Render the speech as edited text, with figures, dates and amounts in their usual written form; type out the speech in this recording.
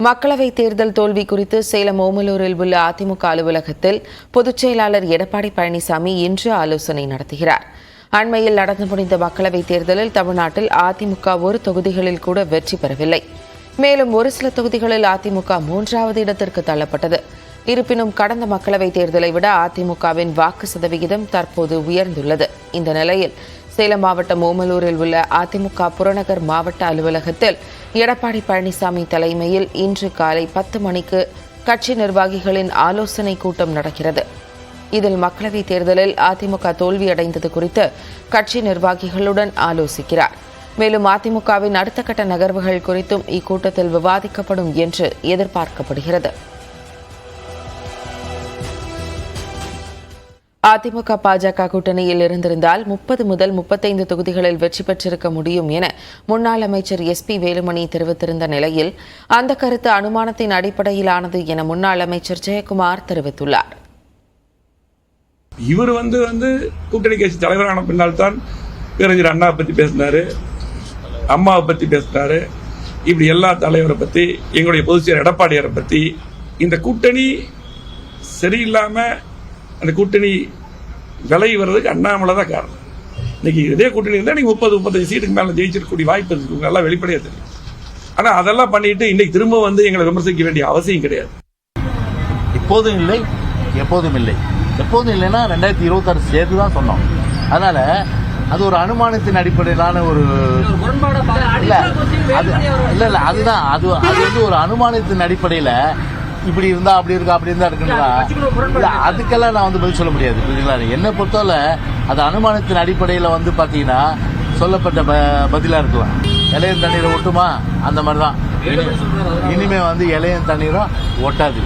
மக்களவைத் தேர்தல் தோல்வி குறித்து சேலம் ஓமலூரில் உள்ள அதிமுக அலுவலகத்தில் பொதுச் செயலாளர் எடப்பாடி பழனிசாமி இன்று ஆலோசனை நடத்துகிறார். அண்மையில் நடந்து முடிந்த மக்களவைத் தேர்தலில் தமிழ்நாட்டில் அதிமுக ஒரு தொகுதிகளில் கூட வெற்றி பெறவில்லை. மேலும் ஒரு சில தொகுதிகளில் அதிமுக 3வது இடத்திற்கு தள்ளப்பட்டது. இருப்பினும் கடந்த மக்களவைத் தேர்தலை விட அதிமுகவின் வாக்கு சதவிகிதம் தற்போது உயர்ந்துள்ளது. இந்த நிலையில் சேலம் மாவட்டம் ஓமலூரில் உள்ள அதிமுக புறநகர் மாவட்ட அலுவலகத்தில் எடப்பாடி பழனிசாமி தலைமையில் இன்று காலை 10 மணிக்கு கட்சி நிர்வாகிகளின் ஆலோசனை கூட்டம் நடக்கிறது. இதில் மக்களவைத் தேர்தலில் அதிமுக தோல்வியடைந்தது குறித்து கட்சி நிர்வாகிகளுடன் ஆலோசிக்கிறார். மேலும் அதிமுகவின் அடுத்த கட்ட நகர்வுகள் குறித்தும் இக்கூட்டத்தில் விவாதிக்கப்படும் என்று எதிர்பார்க்கப்படுகிறது. அதிமுக பாஜக கூட்டணியில் இருந்திருந்தால் 30 முதல் 35 தொகுதிகளில் வெற்றி பெற்றிருக்க முடியும் என முன்னாள் அமைச்சர் SP வேலுமணி தெரிவித்திருந்த நிலையில் அந்த கருத்து அனுமானத்தின் அடிப்படையிலானது என முன்னாள் அமைச்சர் ஜெயக்குமார் தெரிவித்துள்ளார். இவர் கூட்டணி கட்சி தலைவரான பின்னால் தான் பேரறிஞர் அண்ணா பத்தி பேசினாரு, அம்மாவை பத்தி பேசினாரு. இப்படி எல்லா தலைவரை பத்தி, எங்களுடைய பொதுச் செயலர் எடப்பாடியாரை பத்தி, இந்த கூட்டணி சரியில்லாம அந்த கூட்டணி விலகி வர்றதுக்கு அண்ணாமலை தான் காரணம். இன்னைக்கு இதே கூட்டணி இருந்தால் நீங்க 30-35 சீட்டுக்கு மேல ஜெயிச்சிருக்கக்கூடிய வாய்ப்பு இருக்கு, நல்லா வெளிப்படையா தெரியும். ஆனா அதெல்லாம் பண்ணிட்டு இன்னைக்கு திரும்ப எங்களை விமர்சிக்க வேண்டிய அவசியம் கிடையாது. இப்போதும் இல்லை, எப்போதும் இல்லை. எப்போதும் இல்லைன்னா 2026 சேர்த்து தான் சொன்னோம். அதனால அது ஒரு அனுமானத்தின் அடிப்படையிலான ஒரு இல்ல அதுதான் அது ஒரு அனுமானத்தின் அடிப்படையில இப்படி இருந்தா அப்படி இருக்கா அப்படி இருந்தா இருக்குங்களா, அதுக்கெல்லாம் நான் பதில் சொல்ல முடியாது. புரியுதுங்களா? என்னை பொறுத்தவரை அது அனுமானத்தின் அடிப்படையில் பாத்தீங்கன்னா சொல்லப்பட்ட பதிலா இருக்கலாம். இளையன் தண்ணீரை ஒட்டுமா அந்த மாதிரிதான் இனிமே இளையன் தண்ணீரும் ஒட்டாது.